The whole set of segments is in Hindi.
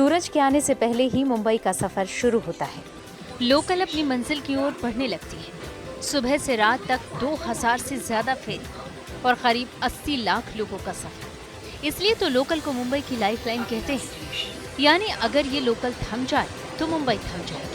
सूरज के आने से पहले ही मुंबई का सफर शुरू होता है। लोकल अपनी मंजिल की ओर बढ़ने लगती है। सुबह से रात तक 2000 से ज्यादा फेरी और करीब 80 लाख लोगों का सफर। इसलिए तो लोकल को मुंबई की लाइफलाइन कहते हैं। यानी अगर ये लोकल थम जाए तो मुंबई थम जाएगी।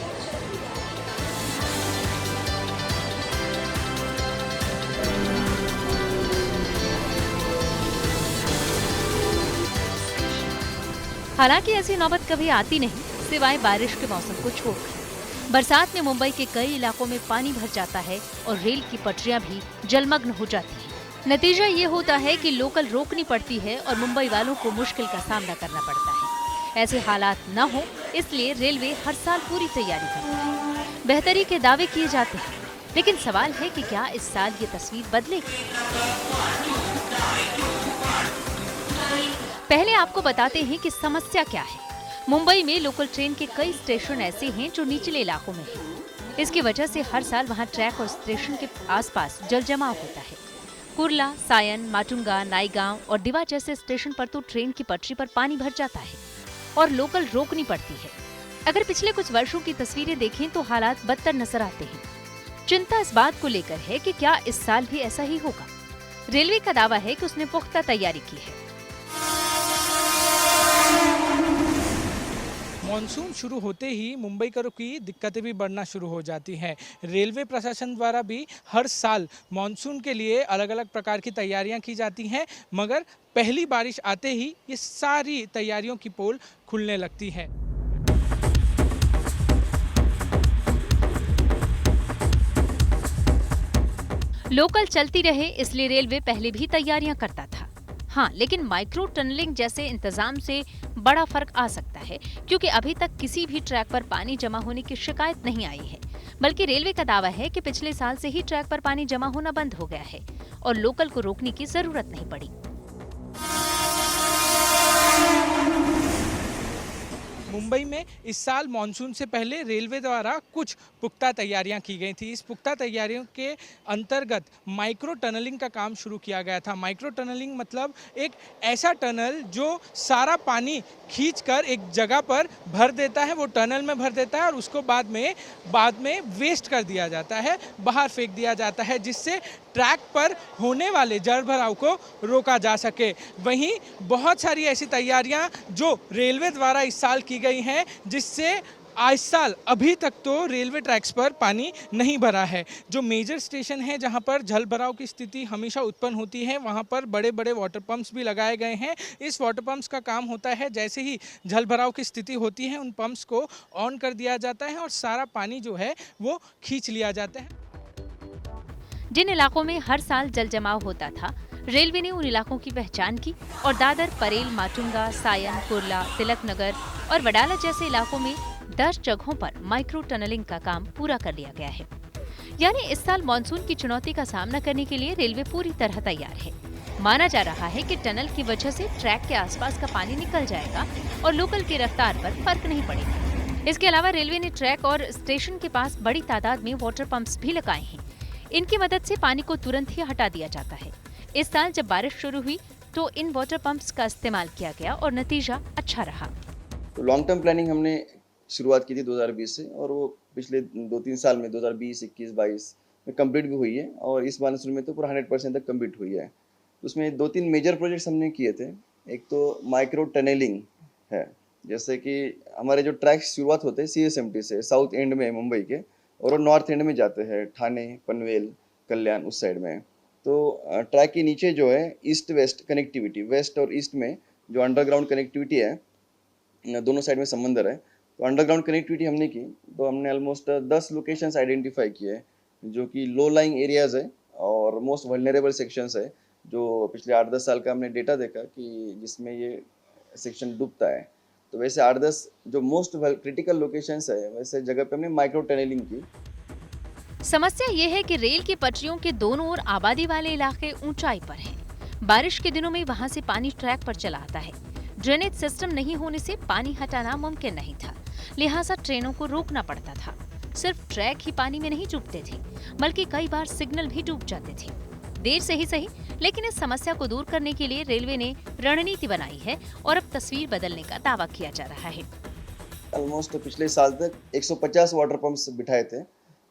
हालांकि ऐसी नौबत कभी आती नहीं, सिवाय बारिश के मौसम को छोड़कर। बरसात में मुंबई के कई इलाकों में पानी भर जाता है और रेल की पटरियां भी जलमग्न हो जाती हैं। नतीजा ये होता है कि लोकल रोकनी पड़ती है और मुंबई वालों को मुश्किल का सामना करना पड़ता है। ऐसे हालात न हो, इसलिए रेलवे हर साल पूरी तैयारी करती है। बेहतरी के दावे किए जाते हैं, लेकिन सवाल है कि क्या इस साल ये तस्वीर बदलेगी? पहले आपको बताते हैं कि समस्या क्या है। मुंबई में लोकल ट्रेन के कई स्टेशन ऐसे हैं जो निचले इलाकों में हैं। इसकी वजह से हर साल वहां ट्रैक और स्टेशन के आसपास जल जमाव होता है। कुर्ला, सायन, माटुंगा, नाईगांव और दिवा जैसे स्टेशन पर तो ट्रेन की पटरी पर पानी भर जाता है और लोकल रोकनी पड़ती है। अगर पिछले कुछ वर्षों की तस्वीरें देखें तो हालात बदतर नजर आते हैं। चिंता इस बात को लेकर है कि क्या इस साल भी ऐसा ही होगा। रेलवे का दावा है कि उसने पुख्ता तैयारी की है। मॉनसून शुरू होते ही मुंबईकरों की दिक्कतें भी बढ़ना शुरू हो जाती हैं। रेलवे प्रशासन द्वारा भी हर साल मॉनसून के लिए अलग अलग प्रकार की तैयारियां की जाती हैं, मगर पहली बारिश आते ही ये सारी तैयारियों की पोल खुलने लगती है। लोकल चलती रहे, इसलिए रेलवे पहले भी तैयारियां करता था। हाँ, लेकिन माइक्रो टनलिंग जैसे इंतजाम से बड़ा फर्क आ सकता है, क्योंकि अभी तक किसी भी ट्रैक पर पानी जमा होने की शिकायत नहीं आई है। बल्कि रेलवे का दावा है कि पिछले साल से ही ट्रैक पर पानी जमा होना बंद हो गया है और लोकल को रोकने की जरूरत नहीं पड़ी। मुंबई में इस साल मानसून से पहले रेलवे द्वारा कुछ पुख्ता तैयारियां की गई थी। इस पुख्ता तैयारियों के अंतर्गत माइक्रो टनलिंग का काम शुरू किया गया था। माइक्रो टनलिंग मतलब एक ऐसा टनल जो सारा पानी खींचकर एक जगह पर भर देता है, वो टनल में भर देता है और उसको बाद में वेस्ट कर दिया जाता है, बाहर फेंक दिया जाता है, जिससे ट्रैक पर होने वाले जल भराव को रोका जा सके। वहीं बहुत सारी ऐसी तैयारियां जो रेलवे द्वारा इस साल की गई हैं, जिससे आज साल अभी तक तो रेलवे ट्रैक्स पर पानी नहीं भरा है। जो मेजर स्टेशन है जहां पर जल भराव की स्थिति हमेशा उत्पन्न होती है, वहां पर बड़े बड़े वाटर पंप्स भी लगाए गए हैं। इस वाटर पंप्स का काम होता है, जैसे ही जल भराव की स्थिति होती है उन पंप्स को ऑन कर दिया जाता है और सारा पानी जो है वो खींच लिया जाता है। जिन इलाकों में हर साल जल जमाव होता था, रेलवे ने उन इलाकों की पहचान की और दादर, परेल, माटुंगा, सायन, कुर्ला, तिलक नगर और वडाला जैसे इलाकों में 10 जगहों पर माइक्रो टनलिंग का काम पूरा कर लिया गया है। यानी इस साल मानसून की चुनौती का सामना करने के लिए रेलवे पूरी तरह तैयार है। माना जा रहा है कि टनल की वजह से ट्रैक के आसपास का पानी निकल जाएगा और लोकल की रफ्तार पर फर्क नहीं पड़ेगा। इसके अलावा रेलवे ने ट्रैक और स्टेशन के पास बड़ी तादाद में वाटर पंप्स भी लगाए हैं। इनकी मदद से पानी को तुरंत ही हटा दिया जाता है। इस साल जब बारिश शुरू हुई तो इन वाटर पंप्स का इस्तेमाल किया गया और नतीजा अच्छा रहा। तो लॉन्ग टर्म प्लानिंग हमने शुरुआत की थी 2020 से और वो पिछले 2-3 साल में 2020, 21, 22 में कंप्लीट भी हुई है और इस मानसून में तो पूरा 100% तक कंप्लीट हुई है। उसमें 2-3 मेजर प्रोजेक्ट्स हमने किए थे। एक तो माइक्रो टनलिंग है, जैसे कि हमारे जो ट्रैक्स शुरुआत होते हैं CSMT से साउथ एंड में मुंबई के और वो नॉर्थ एंड में जाते हैं, ठाणे, पनवेल, कल्याण उस साइड में। तो ट्रैक के नीचे जो है ईस्ट वेस्ट कनेक्टिविटी, वेस्ट और ईस्ट में जो अंडरग्राउंड कनेक्टिविटी है, दोनों साइड में समंदर है, तो अंडरग्राउंड कनेक्टिविटी हमने की। तो हमने ऑलमोस्ट 10 लोकेशंस आइडेंटिफाई किए जो कि लो लाइंग एरियाज है और मोस्ट वल्नरेबल सेक्शंस है, जो पिछले 8-10 साल का हमने डेटा देखा कि जिसमें ये सेक्शन डूबता है। तो वैसे 8-10 जो मोस्ट क्रिटिकल लोकेशंस है, वैसे जगह पे हमने माइक्रो टनलिंग की। समस्या ये है कि रेल की पटरियों के दोनों ओर आबादी वाले इलाके ऊंचाई पर हैं। बारिश के दिनों में वहां से पानी ट्रैक पर चला आता है। ड्रेनेज सिस्टम नहीं होने से पानी हटाना मुमकिन नहीं था, लिहाजा ट्रेनों को रोकना पड़ता था। सिर्फ ट्रैक ही पानी में नहीं डूबते थे, बल्कि कई बार सिग्नल भी डूब जाते थे। देर से ही सही, लेकिन इस समस्या को दूर करने के लिए रेलवे ने रणनीति बनाई है और अब तस्वीर बदलने का दावा किया जा रहा है। ऑलमोस्ट पिछले साल तक 150 वाटर पंप्स बिठाए थे।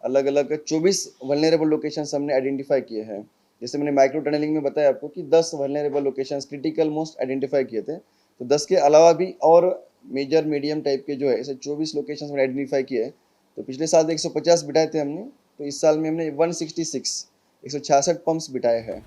अलग अलग 24 वल्नरेबल लोकेशंस हमने आइडेंटिफाई किए हैं। जैसे मैंने माइक्रो टनलिंग में बताया आपको कि 10 vulnerable locations critical most identify किए थे। तो 10 के अलावा भी और मेजर मीडियम टाइप के जो है ऐसे 24 लोकेशंस में आइडेंटिफाई किए। तो पिछले साल 150 बिठाए थे हमने, तो इस साल में हमने 166 पंप्स बिठाए हैं।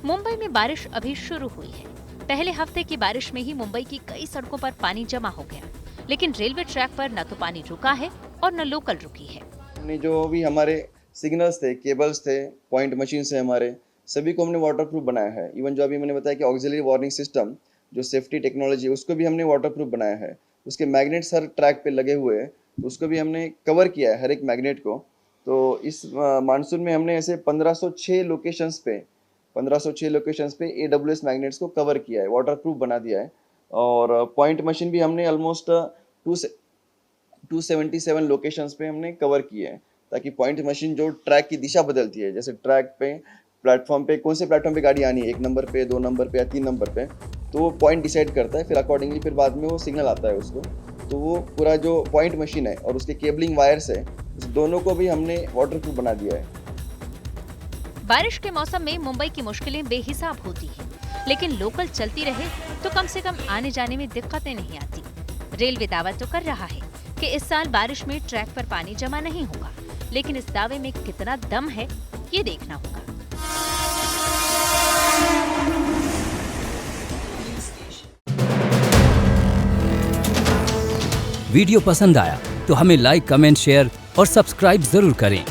मुंबई में बारिश अभी शुरू हुई है। पहले हफ्ते की बारिश में ही मुंबई की कई सड़कों पर पानी जमा हो गया, लेकिन रेलवे ट्रैक पर न तो पानी रुका है और न लोकल रुकी है। हमने जो भी हमारे सिग्नल्स थे, केबल्स थे, पॉइंट मशीन से हमारे सभी को हमने वाटरप्रूफ बनाया है। इवन जो अभी मैंने बताया कि ऑक्सिलरी वार्निंग सिस्टम जो सेफ्टी टेक्नोलॉजी उसको भी हमने वाटरप्रूफ बनाया है। उसके मैग्नेट्स हर ट्रैक पे लगे हुए हैं, तो उसको भी हमने कवर किया है हर एक मैग्नेट को। तो इस मानसून में हमने ऐसे 1506 लोकेशंस पे AWS मैग्नेट्स को कवर किया है, वाटरप्रूफ बना दिया है। और पॉइंट मशीन भी हमने ऑलमोस्ट 277 लोकेशंस पे हमने कवर किए हैं, ताकि पॉइंट मशीन जो ट्रैक की दिशा बदलती है, जैसे ट्रैक पे प्लेटफॉर्म पे कौन से प्लेटफॉर्म पे गाड़ी आनी है, 1 नंबर पे, 2 नंबर पे या 3 नंबर पे, तो वो पॉइंट डिसाइड करता है। फिर अकॉर्डिंगली फिर बाद में वो सिग्नल आता है उसको। तो वो पूरा जो पॉइंट मशीन है और उसके केबलिंग वायर्स है, उस दोनों को भी हमने वाटरप्रूफ बना दिया है। बारिश के मौसम में मुंबई की मुश्किलें बेहिसाब होती हैं, लेकिन लोकल चलती रहे तो कम से कम आने जाने में दिक्कतें नहीं आती। रेलवे दावा तो कर रहा है कि इस साल बारिश में ट्रैक पर पानी जमा नहीं होगा, लेकिन इस दावे में कितना दम है ये देखना होगा। वीडियो पसंद आया तो हमें लाइक, कमेंट, शेयर और सब्सक्राइब जरूर करें।